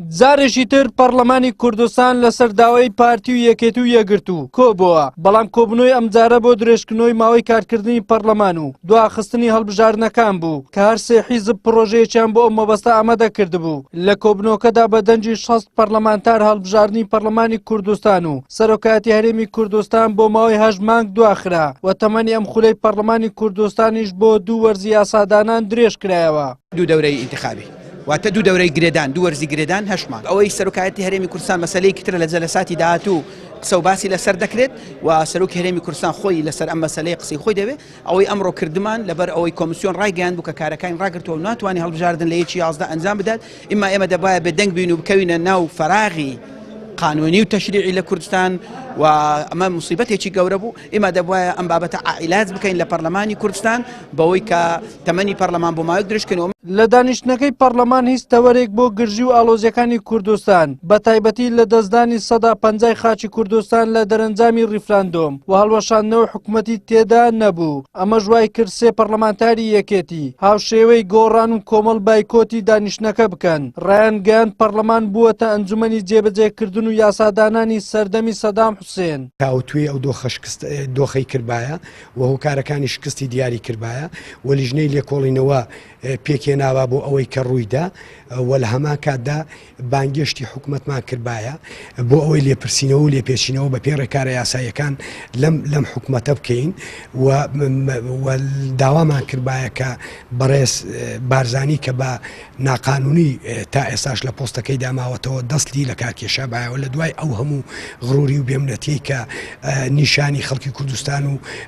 جارێکی تر پەرلەمانی کوردستان لەسەر داوای پارتی و یەکێتی و یەکگرتو کۆبووە، بەڵام کۆبنەوەی ئەمجارە بۆ درێژکردنەوەی ماوەی کارکردنی پەرلەمان و دواخستنی هەڵبژاردنەکان بوو کە هەر سێ حیزب پرۆژەیەکیان بۆ ئەو مەبەستە ئامادە کردبوو. لە کۆبنەوەکەدا بە دەنجی 60 پەرلەمانتار هەڵبژاردننی پەرلەمانی کوردستان و سەرۆکایەتی هەرێمی کوردستان بۆ ماوەی 8 مانگ دواخرا و تەمەنی ئەم خولەی پەرلەمانی کوردستانیش بۆ 2 وەرزی یاسادانان درێژ کرایەوە. دوو دەورەی ئینتیخابی واتە دوو دەورەی گرێدان دوو وەرزی گرێدان 8 مانگ. ئەوەی سەرۆکایەتی هەرێمی کوردستان مەسەلەیەکی ترە لە جەلەساتی داهاتوو قسە و باسی لەسەر دەکرێت و سەرۆکی هەرێمی کوردستان خۆی لەسەر ئەم مەسەلەی قسەی خۆی دەوێت. ئەوەی ئەمڕۆ کردمان لەبەر ئەوەی کۆمیسیۆن ڕایگەیاند بوو کە کارەکانی ڕاگرتووە و ناتوانانی هەڵبژاردن لە یەکی 11 ئەنجام بدات. ئیما ئێمە دەبایە بەدەنگ بین و بکەوینە ناو فەراغی قانونی و تەشریعی لە کوردستان و ئەمە موسیبەتێکی گەورە بوو. ئێمە دەبایە ئەم بابەتە عیلاج بکەین لە پەرلەمانی کوردستان بەوەی کە تەمەنی پەرلەمان بۆ ماوەیەک درێژکردنەوە. لە دانیشتنەکەی پەرلەمان هیچ تەوەرێک بۆ گرژی و ئاڵۆزیەکانی کوردستان بە تایبەتی لە دەستدانی 150 خاچی کوردستان لە دەرەنجامی ڕیفراندۆم و هەڵوەشاندنەوە حکوومەتی تێدا نەبوو. ئەمە ژوای کرد سێ پەرلەمانتاری یەکێتی هاوشێوەی گۆڕان و کۆمەڵ بایکۆتی دانیشتنەکە بکەن. ڕایان گەیان پەرلەمان بووەتە ئەنجومەنی جێبەجێکردن و یاسادانانی سەردەمی سەدام حوسێن. تاوتوێ ئەو دۆخەی کردبایە و هۆکارەکانی شکستی دیاری کردبایە و لیژنەی لێکۆڵینەوە پێکێناوە بۆ ئەوەی کە ڕوویدا و لە هەمان کاتدا بانگێشتی حکوومەتمان کردبایە بۆ ئەوەی لێپرسینەوە و لێپێچینەوە بە پێ ڕێکارە یاساییەکان لەم حکوومەتە بکەین و داوامان کردبایە کە بەڕێز بارزانی کە بە ناقانونی تا ئێستاش لە پۆستەکەی داماوەتەوە دەستی لە کارکێشە بایەوە لە دوای ئەو هەموو غڕوری و بێمنەتی کە نیشانی خەڵکی کوردستان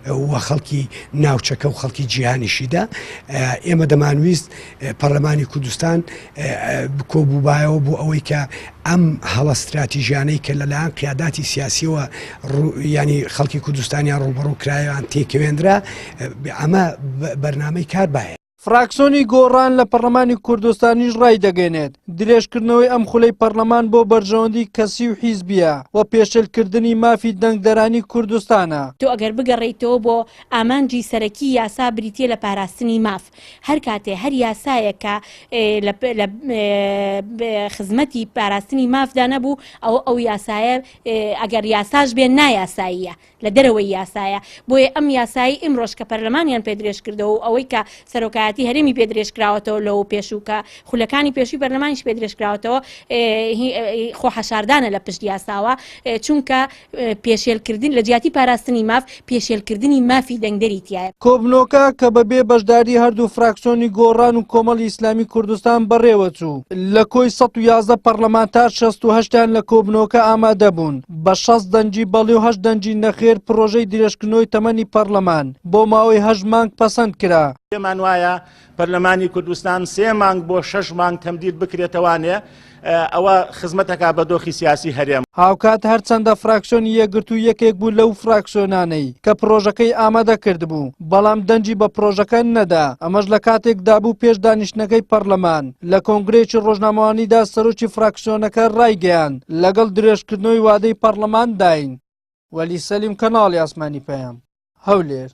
و خەڵکی ناوچەکە و خەڵکی جیهانیشیدا ئێمە دەمانویست پەرلەمانی کوردستان کۆبووبایەوە بۆ ئەوەی کە ئەم هەڵە استراتیژیانەی کە لەلایەن قیاداتی سیاسیەوە ینی خەڵکی کوردستانیان ڕوبەڕوو کرایەوان تێکەوێنرا ئەمە بەرنامەی کار باە. فراکسیۆنی گۆڕان لە پەرلەمانی کوردستانیش ڕای دەگەێنێت درێژکردنەوەی ئەم خولەی پەرلەمان بۆ بەرژەوەندی کەسی و حیزبیە و پێشێلکردنی مافی دەنگدەرانی کوردستانە. تۆ ئەگەر بگەڕێیتەوە بۆ ئامانجی سەرەکی یاسا بریتیە لە پاراستنی ماف هەر کاتێ هەر یاسایەکە لە خزمەتی پاراستنی مافدا نەبوو ئەو یاسایە ئەگەر یاساش بێن نایاساییە لە دەرەوەی یاسایە بۆیە ئەم یاسایی ئیمڕۆژ کە پەرلەمانیان پێدرێژ کردەوە و ئەوەی کە سەرۆکایەتی هەرێمی پێدرێژکراوەتەوە لەو پێشووکە خولەکانی پێشووی پەرلەمانیش پێدرێژکراوەتەوە خۆحەشاردانە لە پشت یاساوە چونکە پێشێلکردن لە جیاتی پاراستنی ماف پێشێلکردنی مافی دەنگدەری تایە. کۆبنەوەکە کە بەبێ بەشداری هەردوو فراکسیۆنی گۆڕان و کۆمەڵی ئیسلامی کوردستان بەڕێوە چوو. لە کۆی 111 پەرلەمانتار 68یان لە کۆبنەوەکە ئامادە بوون بە 6 دەنجی بەڵێ و 8 دەنجی نەخێر پرۆژەی درێژکردنەوەی تەمەنی پەرلەمان بۆ ماوەی 8 مانگ پەسەند کرا. پێمان وایە پەرلەمانی کوردستان 3 مانگ بۆ 6 مانگ تەمدید بکرێتەوانێ ئەوە خزمەتەکە بە دۆخی سیاسی هەرێم. هاوکات هەرچەندە فراکسیۆنی یەکگرت و یەکێک بوو لەو فراکسیۆنانەی کە پرۆژەکەی ئامادە کرد بوو بەڵام دەنجی بە پرۆژەکە نەدا. ئەمەش لە کاتێکدا بوو پێش دانیشتنەکەی پەرلەمان لە کۆنگرێکی ڕۆژنامەوانیدا سەرۆکی فراکسیۆنەکە ڕایگەیاند لەگەڵ درێژکردنەوەی وادەی پەرلەمان داین. وەلی سەلیم کەناڵی ئاسمانی پەیام هەولێر.